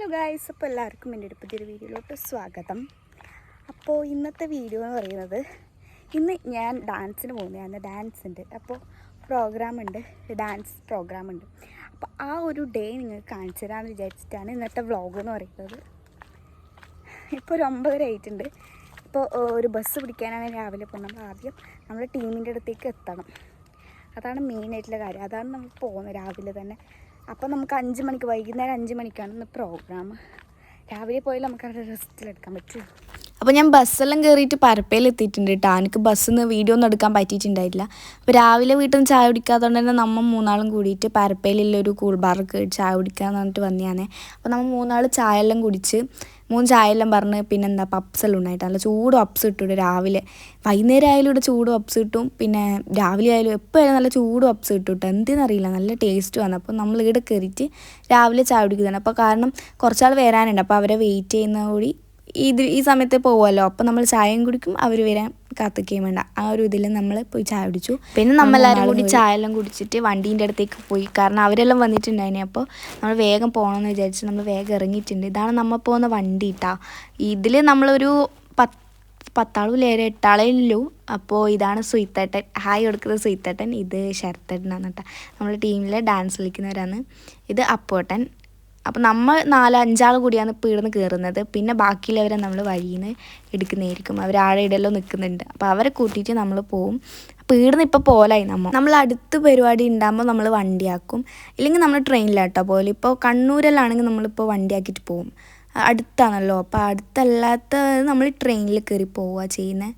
Hello guys, അപ്പോൾ എല്ലാവർക്കും എൻ്റെ ഒരു പുതിയൊരു വീഡിയോയിലോട്ട് സ്വാഗതം. അപ്പോൾ ഇന്നത്തെ വീഡിയോ എന്ന് പറയുന്നത്, ഇന്ന് ഞാൻ ഡാൻസിന് പോകുന്നതാണ്. ഡാൻസ് ഉണ്ട്, അപ്പോൾ ഡാൻസ് പ്രോഗ്രാമുണ്ട്. അപ്പോൾ ആ ഒരു ഡേ നിങ്ങൾക്ക് കാണിച്ചു തരാമെന്ന് വിചാരിച്ചിട്ടാണ് ഇന്നത്തെ വ്ളോഗ് എന്ന് പറയുന്നത്. ഇപ്പോൾ ഒരു 9:30 ആയിട്ടുണ്ട്. ഇപ്പോൾ ഒരു ബസ് പിടിക്കാനാണ് രാവിലെ പോകുന്നത്. നമ്മൾ ആദ്യം നമ്മുടെ ടീമിൻ്റെ അടുത്തേക്ക് എത്തണം. അതാണ് മെയിനായിട്ടുള്ള കാര്യം. അതാണ് നമ്മൾ പോകുന്നത് രാവിലെ തന്നെ. അപ്പോൾ നമുക്ക് 5 മണിക്ക്, വൈകുന്നേരം 5 മണിക്കാണ് ഇന്ന് പ്രോഗ്രാം. രാവിലെ പോയാൽ നമുക്ക് അവിടെ റെസ്റ്റിലെടുക്കാൻ പറ്റും. അപ്പോൾ ഞാൻ ബസ്സെല്ലാം കയറിയിട്ട് പരപ്പയിൽ എത്തിയിട്ടുണ്ട് കേട്ടോ. എനിക്ക് ബസ്സിൽ നിന്ന് വീഡിയോ ഒന്നും എടുക്കാൻ പറ്റിയിട്ടുണ്ടായില്ല. അപ്പോൾ രാവിലെ വീട്ടിൽ നിന്ന് ചായ കുടിക്കാത്തതുകൊണ്ട് തന്നെ നമ്മൾ 3 കൂടിയിട്ട് പരപ്പയിലുള്ളൊരു കൂൾ ബാർക്ക് ചായ കുടിക്കാമെന്ന് പറഞ്ഞിട്ട് വന്നതാണ്. അപ്പോൾ നമ്മൾ 3 ചായ എല്ലാം കുടിച്ച് 3 ചായ എല്ലാം പറഞ്ഞ് പിന്നെന്താ പപ്സെല്ലാം ഉണ്ടായിട്ട് നല്ല ചൂട് പപ്സ് കിട്ടും രാവിലെ. വൈകുന്നേരം ആയാലും ഇവിടെ ചൂട് പപ്സ് കിട്ടും, പിന്നെ രാവിലെ ആയാലും എപ്പോഴായാലും നല്ല ചൂട് പപ്സ് കിട്ടും കേട്ടോ. എന്തെന്നറിയില്ല, നല്ല ടേസ്റ്റ് വന്നു. അപ്പോൾ നമ്മൾ ഇവിടെ കയറിയിട്ട് രാവിലെ ചായ കുടിക്കുന്നതാണ്. അപ്പോൾ കാരണം കുറച്ചാൾ വരാനുണ്ട്, അപ്പോൾ അവരെ വെയിറ്റ് ചെയ്യുന്ന കൂടി ഈ സമയത്ത് പോകുമല്ലോ. അപ്പോൾ നമ്മൾ ചായയും കുടിക്കും, അവർ വരാൻ കാത്തിക്കുകയും വേണ്ട. ആ ഒരു ഇതിൽ നമ്മൾ പോയി ചായ കുടിച്ചു. പിന്നെ നമ്മളെല്ലാവരും കൂടി ചായ എല്ലാം കുടിച്ചിട്ട് വണ്ടീൻ്റെ അടുത്തേക്ക് പോയി. കാരണം അവരെല്ലാം വന്നിട്ടുണ്ടായിന്. അപ്പോൾ നമ്മൾ വേഗം പോകണമെന്ന് വിചാരിച്ച് നമ്മൾ വേഗം ഇറങ്ങിയിട്ടുണ്ട്. ഇതാണ് നമ്മൾ പോകുന്ന വണ്ടി കേട്ടോ. ഇതിൽ നമ്മളൊരു 8 ആളേ ഉള്ളൂ. അപ്പോൾ ഇതാണ് സുയിത്തേട്ടൻ, ഹായ് കൊടുക്കുന്നത് സുയിത്തേട്ടൻ. ഇത് ശരത്തേട്ടനാണ് കേട്ടോ, നമ്മുടെ ടീമിലെ ഡാൻസ് കളിക്കുന്നവരാണ്. ഇത് അപ്പുവേട്ടൻ. അപ്പോൾ നമ്മൾ 4-5 ആൾ കൂടിയാണ് ഇപ്പോൾ ഇവിടുന്ന് കയറുന്നത്. പിന്നെ ബാക്കിയുള്ളവരെ നമ്മൾ വഴിയിൽ നിന്ന് എടുക്കുന്നതായിരിക്കും. അവർ ആടെ ഇടയിലോ നിൽക്കുന്നുണ്ട്. അപ്പോൾ അവരെ കൂട്ടിയിട്ട് നമ്മൾ പോവും. അപ്പോൾ ഇവിടുന്ന് ഇപ്പോൾ പോലായി നമ്മൾ അടുത്ത് പരിപാടി ഉണ്ടാകുമ്പോൾ നമ്മൾ വണ്ടിയാക്കും, ഇല്ലെങ്കിൽ നമ്മൾ ട്രെയിനിലാട്ടോ പോലെ. ഇപ്പോൾ കണ്ണൂരിലാണെങ്കിൽ നമ്മളിപ്പോൾ വണ്ടിയാക്കിയിട്ട് പോവും, അടുത്താണല്ലോ. അപ്പോൾ അടുത്തല്ലാത്ത നമ്മൾ ട്രെയിനിൽ കയറി പോവുക ചെയ്യുന്നത്.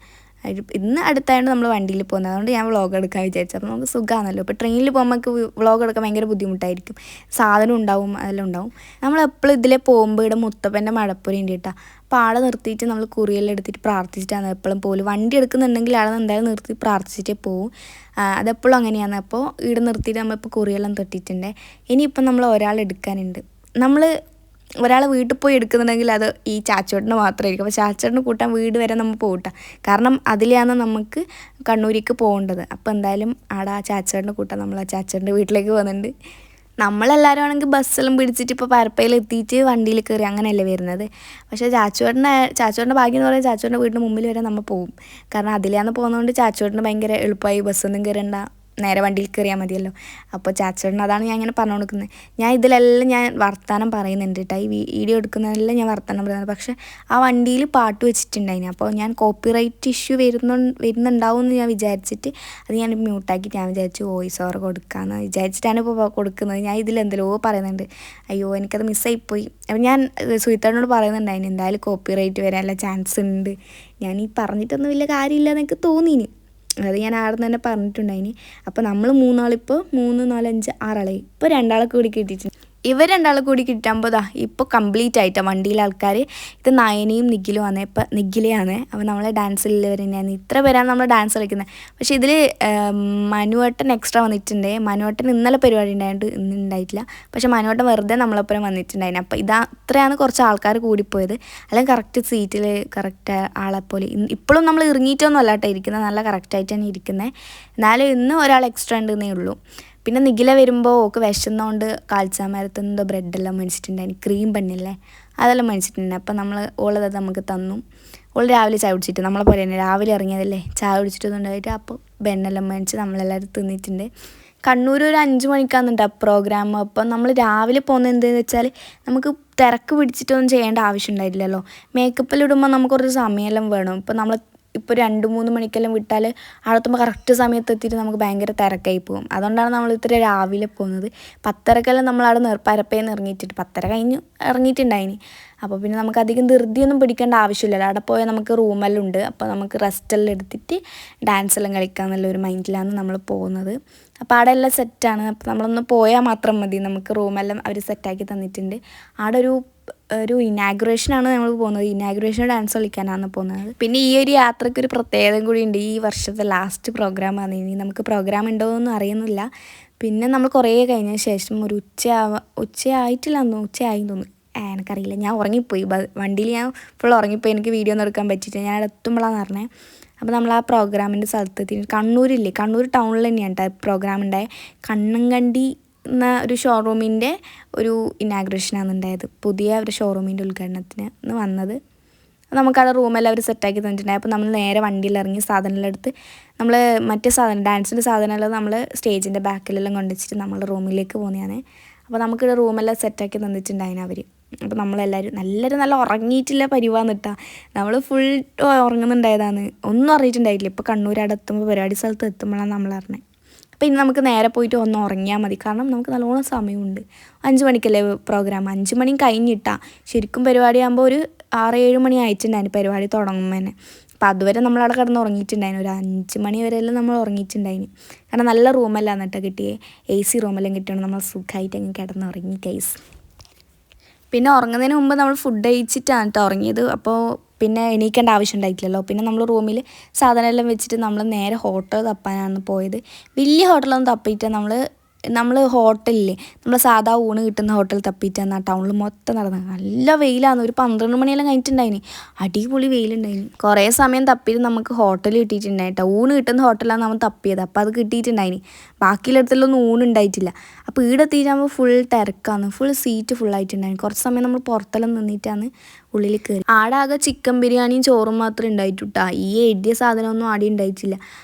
ഇന്ന് അടുത്തായതുകൊണ്ട് നമ്മൾ വണ്ടിയിൽ പോകുന്നത്, അതുകൊണ്ട് ഞാൻ വ്ളോഗ് എടുക്കാൻ വിചാരിച്ചു. അപ്പോൾ നമുക്ക് സുഖമാണല്ലോ. ഇപ്പോൾ ട്രെയിനിൽ പോകുമ്പോൾ നമുക്ക് വ്ളോഗ് എടുക്കാൻ ഭയങ്കര ബുദ്ധിമുട്ടായിരിക്കും, സാധനം ഉണ്ടാവും, അതെല്ലാം ഉണ്ടാവും. നമ്മളെപ്പോഴും ഇതിലെ പോകുമ്പോൾ ഇവിടെ മുത്തപ്പൻ്റെ മടപ്പുര ഉണ്ട് കേട്ടോ. അപ്പോൾ ആളെ നിർത്തിയിട്ട് നമ്മൾ കുറിയെല്ലാം എടുത്തിട്ട് പ്രാർത്ഥിച്ചിട്ടാണ് എപ്പോഴും പോലും. വണ്ടി എടുക്കുന്നുണ്ടെങ്കിൽ ആളെ എന്തായാലും നിർത്തി പ്രാർത്ഥിച്ചിട്ടേ പോവും. അതെപ്പോഴും അങ്ങനെയാണ്. അപ്പോൾ ഇവിടെ നിർത്തിയിട്ട് നമ്മളിപ്പോൾ കുറിയെല്ലാം തൊട്ടിട്ടുണ്ട്. ഇനിയിപ്പം നമ്മൾ ഒരാൾ എടുക്കാനുണ്ട്. ഒരാൾ വീട്ടിൽ പോയി എടുക്കുന്നുണ്ടെങ്കിൽ അത് ഈ ചാച്ചോട്ടിന് മാത്രമായിരിക്കും. അപ്പോൾ ചാച്ചോട്ടിന് കൂട്ടാൻ വീട് വരെ നമ്മൾ പോകട്ടെ, കാരണം അതിലാണ് നമുക്ക് കണ്ണൂരിക്ക് പോകേണ്ടത്. അപ്പോൾ എന്തായാലും ആടെ ആ ചാച്ചോട്ടിന് കൂട്ടാൻ നമ്മൾ ആ ചാച്ചോട്ടിൻ്റെ വീട്ടിലേക്ക് പോകുന്നുണ്ട്. നമ്മളെല്ലാവരും ആണെങ്കിൽ ബസ്സെല്ലാം പിടിച്ചിട്ട് ഇപ്പോൾ പരപ്പയിൽ എത്തിയിട്ട് വണ്ടിയിൽ കയറി അങ്ങനെയല്ലേ വരുന്നത്. പക്ഷേ ചാച്ചോട്ടിൻ്റെ ഭാഗ്യം എന്ന് പറയുന്നത് ചാച്ചോട്ടിൻ്റെ വീടിന് മുമ്പിൽ വരെ നമ്മൾ പോകും. കാരണം അതിലാണ് പോകുന്നതുകൊണ്ട് ചാച്ചോട്ടിന് ഭയങ്കര എളുപ്പമായി, ബസ്സൊന്നും കയറേണ്ട, നേരെ വണ്ടിയിൽ കയറിയാൽ മതിയല്ലോ. അപ്പോൾ ചാച്ചോട്ടിന് അതാണ് ഞാൻ ഇങ്ങനെ പറഞ്ഞു കൊടുക്കുന്നത്. ഇതിലെല്ലാം ഞാൻ വർത്തമാനം പറയുന്നുണ്ട് കേട്ടോ. ഈ വീഡിയോ എടുക്കുന്നതെല്ലാം ഞാൻ വർത്തമാനം പറയുന്നത്. പക്ഷേ ആ വണ്ടിയിൽ പാട്ട് വെച്ചിട്ടുണ്ടായിന്. അപ്പോൾ ഞാൻ കോപ്പിറൈറ്റ് ഇഷ്യൂ വരുന്നുണ്ടാവും എന്ന് ഞാൻ വിചാരിച്ചിട്ട് അത് ഞാൻ മ്യൂട്ടാക്കിയിട്ട് ഞാൻ വിചാരിച്ചു വോയിസ് ഓവർ കൊടുക്കാമെന്ന് വിചാരിച്ചിട്ടാണ് ഇപ്പോൾ കൊടുക്കുന്നത്. ഞാൻ ഇതിലെന്തെല്ലോ പറയുന്നുണ്ട്, അയ്യോ എനിക്കത് മിസ്സായിപ്പോയി. അപ്പോൾ ഞാൻ സുഹിത്തേട്ടനോട് പറയുന്നുണ്ടായിന് എന്തായാലും കോപ്പിറൈറ്റ് വരാനുള്ള ചാൻസ് ഉണ്ട്. ഞാൻ ഈ പറഞ്ഞിട്ടൊന്നും വലിയ കാര്യമില്ലെന്ന് എനിക്ക് തോന്നിയിന്. അത് ഞാൻ ആടെ തന്നെ പറഞ്ഞിട്ടുണ്ടായിന്. അപ്പോൾ നമ്മൾ 3 ഇപ്പോൾ 3, 4, 5, 6 ആളായി. ഇപ്പോൾ 2 ആളെ കൂടി കിട്ടിയിട്ടുണ്ട്. ഇവർ 2 ആളെ കൂടി കിട്ടുമ്പോൾ ഇപ്പോൾ കംപ്ലീറ്റ് ആയിട്ടാണ് വണ്ടിയിലെ ആൾക്കാർ. ഇത് നയനയും നിഖിലും ആണ്. ഇപ്പോൾ നിഖിലയാണ്. അപ്പോൾ നമ്മളെ ഡാൻസിലുള്ളവർ തന്നെയാണ്. ഇത്ര പേരാണ് നമ്മൾ ഡാൻസ് കളിക്കുന്നത്. പക്ഷേ ഇതിൽ മനുവേട്ടൻ എക്സ്ട്രാ വന്നിട്ടുണ്ട്. മനുവേട്ടൻ ഇന്നലെ പരിപാടി ഉണ്ടായിട്ട് ഇന്ന് ഉണ്ടായിട്ടില്ല. പക്ഷേ മനുവേട്ടൻ വെറുതെ നമ്മളൊപ്പം വന്നിട്ടുണ്ടായിരുന്നു. അപ്പോൾ അത്രയാണ് കുറച്ച് ആൾക്കാർ കൂടിപ്പോയത്. അല്ലെങ്കിൽ കറക്റ്റ് സീറ്റിൽ കറക്റ്റ് ആളെപ്പോലെ ഇപ്പോഴും നമ്മൾ ഇറങ്ങിയിട്ടൊന്നും അല്ലാട്ടോ ഇരിക്കുന്നത്, നല്ല കറക്റ്റായിട്ടാണ് ഇരിക്കുന്നത്. എന്നാലും ഇന്ന് ഒരാൾ എക്സ്ട്രാ ഉണ്ടെന്നേ ഉള്ളൂ. പിന്നെ നിഖില വരുമ്പോൾ ഓക്ക് വിശന്നുകൊണ്ട് കാൽച്ചാമരത്തെന്തോ ബ്രെഡെല്ലാം മേടിച്ചിട്ടുണ്ടായിരുന്നു, ക്രീം ബണ്ണില്ലേ അതെല്ലാം മേടിച്ചിട്ടുണ്ട്. അപ്പോൾ ഓളത് നമുക്ക് തന്നു. ഓൾ രാവിലെ ചായ കുടിച്ചിട്ട് നമ്മളെ പോലെ തന്നെ രാവിലെ ഇറങ്ങിയതല്ലേ, ചായ കുടിച്ചിട്ടൊന്നുണ്ടായിട്ട് അപ്പോൾ ബെണ്ണെല്ലാം മേടിച്ച് നമ്മളെല്ലാവരും തിന്നിട്ടുണ്ട്. കണ്ണൂർ ഒരു 5 മണിക്കാണെന്നുണ്ട് പ്രോഗ്രാം. അപ്പം നമ്മൾ രാവിലെ പോകുന്നത് എന്താണെന്ന് വെച്ചാൽ നമുക്ക് തിരക്ക് പിടിച്ചിട്ടൊന്നും ചെയ്യേണ്ട ആവശ്യം ഉണ്ടായില്ലല്ലോ. മേക്കപ്പിലിടുമ്പോൾ നമുക്ക് കുറച്ച് സമയമെല്ലാം വേണം. ഇപ്പോൾ 2-3 മണിക്കെല്ലാം വിട്ടാൽ അടുത്തുമ്പോൾ കറക്റ്റ് സമയത്ത് എത്തിയിട്ട് നമുക്ക് ഭയങ്കര തിരക്കായി പോകും. അതുകൊണ്ടാണ് നമ്മൾ ഇത്ര രാവിലെ പോകുന്നത്. 10:30 നമ്മൾ അവിടെ പരപ്പയിൽ നിന്ന് ഇറങ്ങിയിട്ടുണ്ട്. 10:30 കഴിഞ്ഞ് ഇറങ്ങിയിട്ടുണ്ടായിന്. അപ്പോൾ പിന്നെ നമുക്ക് അധികം ധൃതിയൊന്നും പിടിക്കേണ്ട ആവശ്യമില്ലല്ലോ. അവിടെ പോയാൽ നമുക്ക് റൂമെല്ലാം ഉണ്ട്. അപ്പോൾ നമുക്ക് റെസ്റ്റെല്ലാം എടുത്തിട്ട് ഡാൻസെല്ലാം കളിക്കാമെന്നുള്ളൊരു മൈൻഡിലാണ് നമ്മൾ പോകുന്നത്. അപ്പോൾ അവിടെ എല്ലാം സെറ്റാണ്. അപ്പോൾ നമ്മളൊന്ന് പോയാൽ മാത്രം മതി. നമുക്ക് റൂമെല്ലാം അവർ സെറ്റാക്കി തന്നിട്ടുണ്ട്. അവിടെ ഒരു ഇനാഗുറേഷനാണ് നമ്മൾ പോകുന്നത്. ഇനാഗുറേഷൻ ഡാൻസ് കളിക്കാനാണ് പോകുന്നത്. പിന്നെ ഈ ഒരു യാത്രയ്ക്ക് ഒരു പ്രത്യേകത കൂടി ഉണ്ട്. ഈ വർഷത്തെ ലാസ്റ്റ് പ്രോഗ്രാമാണ്. ഇനി നമുക്ക് പ്രോഗ്രാം ഉണ്ടോ എന്നൊന്നും അറിയുന്നില്ല. പിന്നെ നമ്മൾ കുറേ കഴിഞ്ഞ ശേഷം ഒരു ഉച്ചയായിട്ടില്ലാന്ന് ഉച്ചയായി തോന്നുന്നു, എനിക്കറിയില്ല, ഞാൻ ഉറങ്ങിപ്പോയി. വണ്ടിയിൽ ഞാൻ ഫുൾ ഉറങ്ങിപ്പോയി. എനിക്ക് വീഡിയോ ഒന്നും എടുക്കാൻ പറ്റിയിട്ട് ഞാൻ അവിടെ എത്തുമ്പോഴാണ് പറഞ്ഞത്. അപ്പോൾ നമ്മൾ ആ പ്രോഗ്രാമിൻ്റെ സ്ഥലത്തെത്തി. കണ്ണൂർ ടൗണിൽ തന്നെയാണ് കേട്ടോ പ്രോഗ്രാം ഉണ്ടായത്. കണ്ണങ്കണ്ടി ഒരു ഷോറൂമിൻ്റെ ഒരു ഇനാഗ്രേഷനാണ് ഉണ്ടായത്. പുതിയ ഒരു ഷോറൂമിൻ്റെ ഉദ്ഘാടനത്തിന് വന്നത്. നമുക്കവിടെ റൂമെല്ലാം അവർ സെറ്റാക്കി തന്നിട്ടുണ്ടായി. അപ്പോൾ നമ്മൾ നേരെ വണ്ടിയിൽ ഇറങ്ങി സാധനമെല്ലാം എടുത്ത് നമ്മൾ മറ്റേ സാധനം ഡാൻസിൻ്റെ സാധനമെല്ലാം നമ്മൾ സ്റ്റേജിൻ്റെ ബാക്കിലെല്ലാം കൊണ്ടുവച്ചിട്ട് നമ്മൾ റൂമിലേക്ക് പോകുന്നതാണ്. അപ്പോൾ നമുക്കിവിടെ റൂമെല്ലാം സെറ്റാക്കി തന്നിട്ടുണ്ടായിരുന്നു അവർ. അപ്പോൾ നമ്മളെല്ലാവരും നല്ല ഉറങ്ങിയിട്ടില്ല പരിവാന്നിട്ടാ. നമ്മൾ ഫുൾ ഉറങ്ങുന്നുണ്ടായതാണ്, ഒന്നും അറിയിട്ടുണ്ടായിട്ടില്ല. ഇപ്പോൾ കണ്ണൂർ അവിടെ എത്തുമ്പോൾ പരിപാടി സ്ഥലത്ത് എത്തുമ്പോഴാണ് നമ്മൾ അറിഞ്ഞത്. അപ്പോൾ ഇനി നമുക്ക് നേരെ പോയിട്ട് ഒന്ന് ഉറങ്ങിയാൽ മതി, കാരണം നമുക്ക് നല്ലോണം സമയമുണ്ട്. 5 മണിക്കല്ലേ പ്രോഗ്രാം, 5 മണി കഴിഞ്ഞിട്ടാ. ശരിക്കും പരിപാടി ആകുമ്പോൾ ഒരു 6-7 മണി ആയിട്ടുണ്ടായിരുന്നു പരിപാടി തുടങ്ങുമ്പോൾ തന്നെ. അപ്പോൾ അതുവരെ നമ്മളവിടെ കിടന്ന് ഉറങ്ങിയിട്ടുണ്ടായിരുന്നു. ഒരു 5 മണി വരെയെല്ലാം നമ്മൾ ഉറങ്ങിയിട്ടുണ്ടായിരുന്നു. കാരണം നല്ല റൂമെല്ലാം എന്നിട്ട് കിട്ടിയേ, AC റൂമെല്ലാം കിട്ടിയാണ്. നമ്മൾ സുഖമായിട്ട് അങ്ങ് കിടന്ന് ഉറങ്ങി ഗൈസ്. പിന്നെ ഉറങ്ങുന്നതിന് മുമ്പ് നമ്മൾ ഫുഡ് കഴിച്ചിട്ടാണ് കേട്ടോ ഉറങ്ങിയത്. അപ്പോൾ പിന്നെ എണീക്കേണ്ട ആവശ്യം ഉണ്ടായിട്ടില്ലല്ലോ. പിന്നെ നമ്മൾ റൂമിൽ സാധനമെല്ലാം വെച്ചിട്ട് നമ്മൾ നേരെ ഹോട്ടൽ തപ്പാനാണ് പോയത്. വലിയ ഹോട്ടലൊന്നും തപ്പിയിട്ട് നമ്മൾ ഹോട്ടലിൽ നമ്മൾ സാധാ ഊണ് കിട്ടുന്ന ഹോട്ടൽ തപ്പിയിട്ടാണ് ടൗണിൽ മൊത്തം നടന്നത്. നല്ല വെയിലാണ്, ഒരു 12 മണിയെല്ലാം കഴിഞ്ഞിട്ടുണ്ടായിന്. അടിപൊളി വെയിലുണ്ടായിന്. കുറേ സമയം തപ്പിയിട്ട് നമുക്ക് ഹോട്ടൽ കിട്ടിയിട്ടുണ്ടായി കേട്ടോ. ഊണ് കിട്ടുന്ന ഹോട്ടലാണ് നമ്മൾ തപ്പിയത്. അപ്പോൾ അത് കിട്ടിയിട്ടുണ്ടായിന്. ബാക്കിയിടത്തെല്ലാം ഊണ് ഉണ്ടായിട്ടില്ല. അപ്പോൾ ഇവിടെ എത്തിയിട്ടാകുമ്പോൾ ഫുൾ തിരക്കാണ്, ഫുൾ സീറ്റ് ഫുള്ളായിട്ടുണ്ടായിരുന്നു. കുറച്ച് സമയം നമ്മൾ പുറത്തെല്ലാം നിന്നിട്ടാണ് ഉള്ളിൽ കയറി. ആടെ ആകെ ചിക്കൻ ബിരിയാണിയും ചോറും മാത്രമേ ഉണ്ടായിട്ടുട്ടാ. ഈ എഴുതിയ സാധനമൊന്നും ആടെ ഉണ്ടായിട്ടില്ല.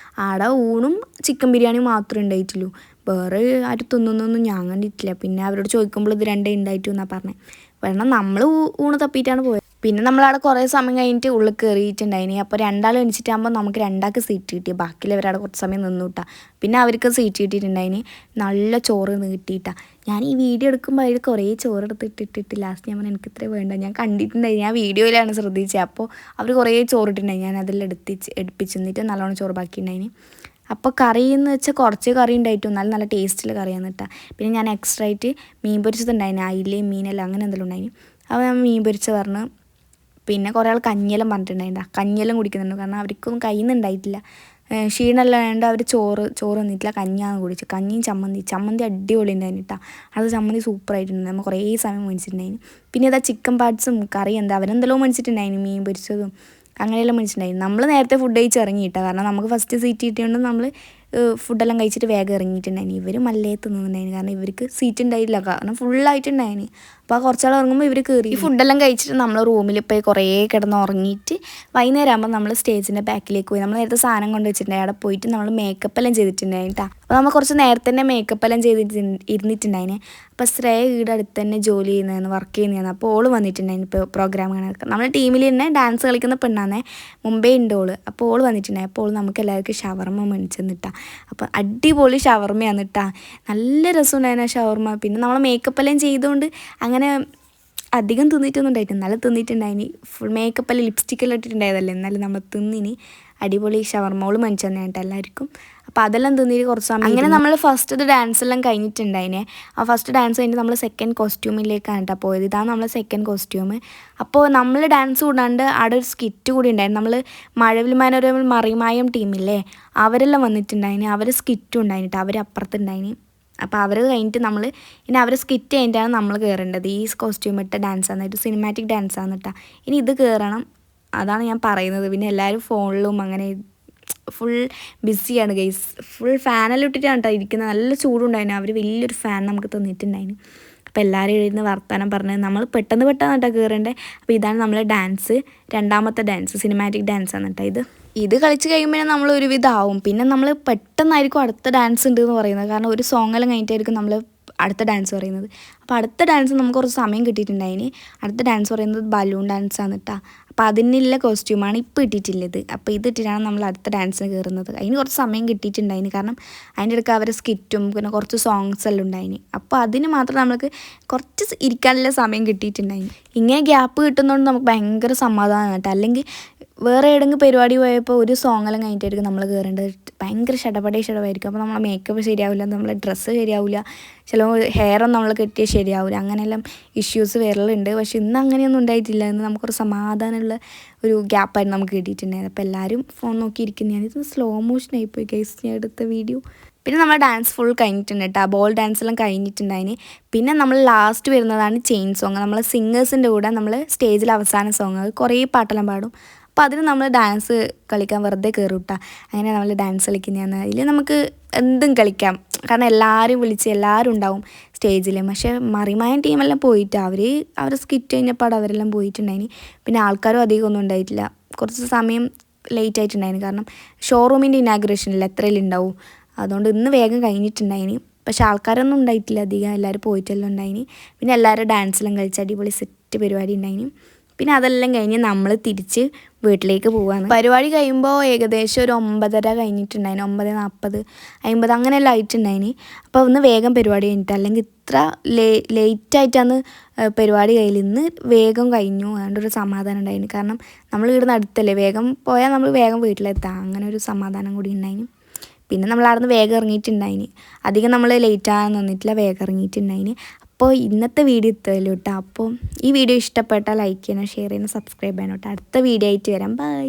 ആടെ ഊണും ചിക്കൻ ബിരിയാണിയും മാത്രമേ ഉണ്ടായിട്ടുള്ളൂ. വേറെ ആരും തിന്നുന്നൊന്നും ഞാൻ കണ്ടിട്ടില്ല. പിന്നെ അവരോട് ചോദിക്കുമ്പോൾ ഇത് 2 ഉണ്ടായിട്ടു എന്നാണ് പറഞ്ഞത്. കാരണം നമ്മൾ ഊണ് തപ്പിയിട്ടാണ് പോയത്. പിന്നെ നമ്മളവിടെ കുറേ സമയം കഴിഞ്ഞിട്ട് ഉള്ളിൽ കയറിയിട്ടുണ്ടായിനി. അപ്പോൾ 2 എണിച്ചിട്ടാകുമ്പോൾ നമുക്ക് 2 സീറ്റ് കിട്ടി. ബാക്കിയുള്ളവരവിടെ കുറച്ച് സമയം നിന്നു കിട്ടാം. പിന്നെ അവർക്ക് സീറ്റ് കിട്ടിയിട്ടുണ്ടായിനി. നല്ല ചോറ് കിട്ടിയിട്ടാ. ഞാൻ ഈ വീഡിയോ എടുക്കുമ്പോൾ അതിൽ കുറേ ചോറ് എടുത്തിട്ടിട്ട് ലാസ്റ്റ് ഞാൻ പറഞ്ഞു എനിക്ക് ഇത്രേ വേണ്ട. ഞാൻ കണ്ടിട്ടുണ്ടായി, ഞാൻ വീഡിയോയിലാണ് ശ്രദ്ധിച്ചത്. അപ്പോൾ അവർ കുറേ ചോറിട്ടുണ്ടായി. ഞാൻ അതെല്ലാം എടുപ്പിച്ച് നിന്നിട്ട് നല്ലോണം ചോറ് ബാക്കിയിട്ടുണ്ടായിനി. അപ്പോൾ കറി എന്ന് വെച്ചാൽ കുറച്ച് കറി ഉണ്ടായിട്ടു, എന്നാലും നല്ല ടേസ്റ്റിൽ കറിയാന്ന് കേട്ടോ. പിന്നെ ഞാൻ എക്സ്ട്രാ ആയിട്ട് മീൻ പൊരിച്ചതുണ്ടായിന്, അയിലയും മീനെല്ലാം അങ്ങനെ എന്തെങ്കിലും ഉണ്ടായിന്. അപ്പോൾ ഞാൻ മീൻ പൊരിച്ച് പറഞ്ഞു. പിന്നെ കുറേ ആൾ കഞ്ഞിയെല്ലാം പറഞ്ഞിട്ടുണ്ടായിട്ടാ. കഞ്ഞിയെല്ലാം കുടിക്കുന്നുണ്ട്, കാരണം അവർക്കൊന്നും കയ്യിൽ നിന്ന് ഉണ്ടായിട്ടില്ല. ക്ഷീണമെല്ലാം വേണ്ട, അവർ ചോറ് തന്നിട്ടില്ല, കഞ്ഞിയാണ് കുടിച്ചു. കഞ്ഞിയും ചമ്മന്തി അടിപൊളി ഉണ്ടായിരുന്നു കേട്ടോ. അത് ചമ്മന്തി സൂപ്പറായിട്ടുണ്ട്. നമ്മൾ കുറേ സമയം മേടിച്ചിട്ടുണ്ടായിരുന്നു. പിന്നെ ഇതാ ചിക്കൻ പാർട്സും കറി അവരെന്തെല്ലോ മേടിച്ചിട്ടുണ്ടായിരുന്നു, മീൻ പൊരിച്ചതും അങ്ങനെയെല്ലാം മേടിച്ചിട്ടുണ്ടായിരുന്നു. നമ്മൾ നേരത്തെ ഫുഡ് കഴിച്ച് ഇറങ്ങി കേട്ടോ, കാരണം നമുക്ക് ഫസ്റ്റ് സീറ്റ് കിട്ടിയതുകൊണ്ട് നമ്മൾ ഫുഡെല്ലാം കഴിച്ചിട്ട് വേഗം ഇറങ്ങിയിട്ടുണ്ടായിന്. ഇവർ മല്ലേ തിന്നുന്നുണ്ടായിന്, കാരണം ഇവർക്ക് സീറ്റ് ഉണ്ടായില്ല, കാരണം ഫുള്ളായിട്ടുണ്ടായിന്. അപ്പോൾ ആ കുറച്ചാൾ ഇറങ്ങുമ്പോൾ ഇവർ കയറി. ഈ ഫുഡെല്ലാം കഴിച്ചിട്ട് നമ്മൾ റൂമിൽ പോയി കുറേ കിടന്ന് ഉറങ്ങിയിട്ട് വൈകുന്നേരം ആകുമ്പോൾ നമ്മൾ സ്റ്റേജിൻ്റെ ബാക്കിലേക്ക് പോയി. നമ്മൾ നേരത്തെ സാധനം കൊണ്ട് വെച്ചിട്ടുണ്ടായി. അവിടെ പോയിട്ട് നമ്മൾ മേക്കപ്പ് എല്ലാം ചെയ്തിട്ടുണ്ടായിന് കേട്ടോ. അപ്പോൾ നമ്മൾ കുറച്ച് നേരത്തെ തന്നെ മേക്കപ്പ് എല്ലാം ഇരുന്നിട്ടുണ്ടായിന്. അപ്പോൾ ശ്രേയ വീട് അടുത്ത് തന്നെ ജോലി ചെയ്യുന്നതെന്ന്, വർക്ക് ചെയ്യുന്നതാണ്. അപ്പോൾ ഓള് വന്നിട്ടുണ്ടായിന് ഇപ്പോൾ പ്രോഗ്രാം കാണാൻ. നമ്മുടെ ടീമിൽ തന്നെ ഡാൻസ് കളിക്കുന്ന പെണ്ണാന്നേ, മുമ്പേ ഉണ്ട് ഓള്. അപ്പോൾ ഓള് വന്നിട്ടുണ്ടായി. അപ്പോൾ ഓള് നമുക്ക് എല്ലാവർക്കും ഷവർമ്മ മേടിച്ചെന്നിട്ടാ. അപ്പോൾ അടിപൊളി ഷവർമ്മയാണ് കേട്ടോ. നല്ല രസമുണ്ടായിരുന്നു ആ ഷവർമ്മ. പിന്നെ നമ്മൾ മേക്കപ്പ് എല്ലാം ചെയ്തുകൊണ്ട് അങ്ങനെ അധികം തിന്നിട്ടൊന്നും ഉണ്ടായിട്ടില്ല, നല്ല തിന്നിട്ടുണ്ടായിന്. ഫുൾ മേക്കപ്പെല്ലാം ലിപ്സ്റ്റിക്കെല്ലാം ഇട്ടിട്ടുണ്ടായതല്ലേ, എന്നാലും നമ്മൾ തിന്നിന്. അടിപൊളി ഷവർമ്മോള് മേടിച്ചു തന്നെ കേട്ടോ എല്ലാവർക്കും. അപ്പോൾ അതെല്ലാം തിന്നിട്ട് കുറച്ച് സമയം അങ്ങനെ നമ്മൾ ഫസ്റ്റ് ഡാൻസ് എല്ലാം കഴിഞ്ഞിട്ടുണ്ടായിനെ. ആ ഫസ്റ്റ് ഡാൻസ് കഴിഞ്ഞിട്ട് നമ്മൾ സെക്കൻഡ് കോസ്റ്റ്യൂമിലേക്കാണ് കേട്ടോ പോയത്. ഇതാണ് നമ്മളെ സെക്കൻഡ് കോസ്റ്റ്യൂം. അപ്പോൾ നമ്മൾ ഡാൻസ് കൂടാണ്ട് അവിടെ ഒരു സ്കിറ്റ് കൂടി ഉണ്ടായിരുന്നു. നമ്മൾ മഴവിൽ മനോരമ മറിമായം ടീമില്ലേ, അവരെല്ലാം വന്നിട്ടുണ്ടായിന്. അവർ സ്കിറ്റും ഉണ്ടായിന് കേട്ടോ, അവർ അപ്പുറത്തുണ്ടായിന്. അപ്പോൾ അവർ കഴിഞ്ഞിട്ട് നമ്മൾ ഇനി അവർ സ്കിറ്റ് കഴിഞ്ഞിട്ടാണ് നമ്മൾ കയറേണ്ടത്. ഈ കോസ്റ്റ്യൂം ഇട്ട ഡാൻസാണ്, ഒരു സിനിമാറ്റിക് ഡാൻസാണ് കേട്ടോ. ഇനി ഇത് കയറണം, അതാണ് ഞാൻ പറയുന്നത്. പിന്നെ എല്ലാവരും ഫോണിലും അങ്ങനെ ഫുൾ ബിസിയാണ് ഗൈസ്. ഫുൾ ഫാനെല്ലാം ഇട്ടിട്ടാണ് കേട്ടോ ഇരിക്കുന്നത്. നല്ല ചൂടുണ്ടായിരുന്നു. അവർ വലിയൊരു ഫാൻ നമുക്ക് തന്നിട്ടുണ്ടായിരുന്നു. അപ്പോൾ എല്ലാവരും എഴുതുന്ന വർത്താനം പറഞ്ഞത് നമ്മൾ പെട്ടെന്ന് കേട്ടോ കയറേണ്ടത്. അപ്പോൾ ഇതാണ് നമ്മളെ ഡാൻസ്, രണ്ടാമത്തെ ഡാൻസ്, സിനിമാറ്റിക് ഡാൻസാണ് കേട്ടോ. ഇത് കളിച്ച് കഴിയുമ്പോഴേ നമ്മൾ ഒരുവിധം ആവും. പിന്നെ നമ്മൾ പെട്ടെന്നായിരിക്കും അടുത്ത ഡാൻസ് ഉണ്ട് എന്ന് പറയുന്നത്, കാരണം ഒരു സോങ്ങെല്ലാം കഴിഞ്ഞിട്ടായിരിക്കും നമ്മൾ അടുത്ത ഡാൻസ് പറയുന്നത്. അപ്പോൾ അടുത്ത ഡാൻസ് നമുക്ക് കുറച്ച് സമയം കിട്ടിയിട്ടുണ്ടായിന്. അടുത്ത ഡാൻസ് പറയുന്നത് ബലൂൺ ഡാൻസാണ് കേട്ടോ. അപ്പോൾ അതിനുള്ള കോസ്റ്റ്യൂമാണ് ഇപ്പോൾ ഇട്ടിട്ടുള്ളത്. അപ്പോൾ ഇതിട്ടിട്ടാണ് നമ്മൾ അടുത്ത ഡാൻസിന് കയറുന്നത്. അതിന് കുറച്ച് സമയം കിട്ടിയിട്ടുണ്ടായിന്, കാരണം അതിൻ്റെ ഇടയ്ക്ക് അവരെ സ്കിറ്റും പിന്നെ കുറച്ച് സോങ്സ് എല്ലാം ഉണ്ടായിന്. അപ്പോൾ അതിന് മാത്രം നമുക്ക് കുറച്ച് ഇരിക്കാനുള്ള സമയം കിട്ടിയിട്ടുണ്ടായിന്. ഇങ്ങനെ ഗ്യാപ്പ് കിട്ടുന്നതുകൊണ്ട് നമുക്ക് ഭയങ്കര സമാധാനമാണ് കേട്ടോ. അല്ലെങ്കിൽ വേറെ ഏതെങ്കിലും പരിപാടി പോയപ്പോൾ ഒരു സോങ്ങെല്ലാം കഴിഞ്ഞിട്ടായിരിക്കും നമ്മൾ കയറേണ്ടത്. ഭയങ്കര ഷടപടയായിരിക്കും. അപ്പോൾ നമ്മളെ മേക്കപ്പ് ശരിയാവില്ല, നമ്മളെ ഡ്രസ്സ് ശരിയാവില്ല, ചിലപ്പോൾ ഹെയറൊന്നും നമ്മൾ കെട്ടിയാൽ ശരിയാവില്ല. അങ്ങനെയെല്ലാം ഇഷ്യൂസ് വരലുണ്ട്. പക്ഷെ ഇന്ന് അങ്ങനെയൊന്നും ഉണ്ടായിട്ടില്ല. ഇന്ന് നമുക്കൊരു സമാധാനമുള്ള ഒരു ഗ്യാപ്പായിരുന്നു നമുക്ക് കിട്ടിയിട്ടുണ്ടായത്. അപ്പോൾ എല്ലാവരും ഫോൺ നോക്കിയിരിക്കുന്നതാണ്. ഇത് സ്ലോ മോഷൻ ആയിപ്പോയി ഗൈസ് ഞാൻ എടുത്ത വീഡിയോ. പിന്നെ നമ്മൾ ഡാൻസ് ഫുൾ കഴിഞ്ഞിട്ടുണ്ട് കേട്ടോ. ബോൾ ഡാൻസ് എല്ലാം കഴിഞ്ഞിട്ടുണ്ടായിന്. പിന്നെ നമ്മൾ ലാസ്റ്റ് വരുന്നതാണ് ചെയിൻ സോങ്. നമ്മൾ സിംഗേഴ്സിൻ്റെ കൂടെ നമ്മൾ സ്റ്റേജിൽ അവസാന സോങ്, കുറേ പാട്ടെല്ലാം പാടും. അപ്പോൾ അതിന് നമ്മൾ ഡാൻസ് കളിക്കാൻ വെറുതെ കയറും കേട്ടോ. അങ്ങനെ നമ്മൾ ഡാൻസ് കളിക്കുന്നതാണ്. അതിൽ നമുക്ക് എന്തും കളിക്കാം, കാരണം എല്ലാവരും വിളിച്ച് എല്ലാവരും ഉണ്ടാവും സ്റ്റേജിൽ. പക്ഷേ മറിമായൻ ടീമെല്ലാം പോയിട്ട് അവർ സ്കിറ്റ് കഴിഞ്ഞപ്പോൾ അവരെല്ലാം പോയിട്ടുണ്ടായിന്. പിന്നെ ആൾക്കാരും അധികം ഒന്നും ഉണ്ടായിട്ടില്ല, കുറച്ച് സമയം ലേറ്റ് ആയിട്ടുണ്ടായിന്. കാരണം ഷോറൂമിൻ്റെ ഇനാഗ്രേഷനിൽ എത്രയെല്ലാം ഉണ്ടാവും, അതുകൊണ്ട് ഇന്ന് വേഗം കഴിഞ്ഞിട്ടുണ്ടായിന്. പക്ഷേ ആൾക്കാരൊന്നും ഉണ്ടായിട്ടില്ല അധികം, എല്ലാവരും പോയിട്ടെല്ലാം ഉണ്ടായിന്. പിന്നെ എല്ലാവരും ഡാൻസെല്ലാം കളിച്ച് അടിപൊളി സെറ്റ് പരിപാടി ഉണ്ടായിന്. പിന്നെ അതെല്ലാം കഴിഞ്ഞ് നമ്മൾ തിരിച്ച് വീട്ടിലേക്ക് പോവാണ്. പരിപാടി കഴിയുമ്പോൾ ഏകദേശം ഒരു 9:30 കഴിഞ്ഞിട്ടുണ്ടായിന്, 9:40 50 അങ്ങനെയെല്ലാം ആയിട്ടുണ്ടായിന്. അപ്പോൾ ഒന്ന് വേഗം പരിപാടി കഴിഞ്ഞിട്ട്, അല്ലെങ്കിൽ ഇത്ര ലേറ്റായിട്ടാണ് പരിപാടി കയ്യിൽ. ഇന്ന് വേഗം കഴിഞ്ഞു, അതുകൊണ്ടൊരു സമാധാനം ഉണ്ടായിന്. കാരണം നമ്മൾ ഇവിടുന്ന് അടുത്തല്ലേ, വേഗം പോയാൽ നമ്മൾ വേഗം വീട്ടിലെത്താം, അങ്ങനെ ഒരു സമാധാനം കൂടി ഉണ്ടായിന്. പിന്നെ നമ്മൾ അവിടെ നിന്ന് വേഗം ഇറങ്ങിയിട്ടുണ്ടായിന്, അധികം നമ്മൾ ലേറ്റ് ആകാൻ നിന്നിട്ടില്ല, വേഗം ഇറങ്ങിയിട്ടുണ്ടായിന്. അപ്പോൾ ഇന്നത്തെ വീഡിയോ ഇത്രയല്ലോ കേട്ടോ. അപ്പോൾ ഈ വീഡിയോ ഇഷ്ടപ്പെട്ടാൽ ലൈക്ക് ചെയ്യണം, ഷെയർ ചെയ്യണം, സബ്സ്ക്രൈബ് ചെയ്യണം കേട്ടോ. അടുത്ത വീഡിയോ ആയിട്ട് വരാം. ബൈ.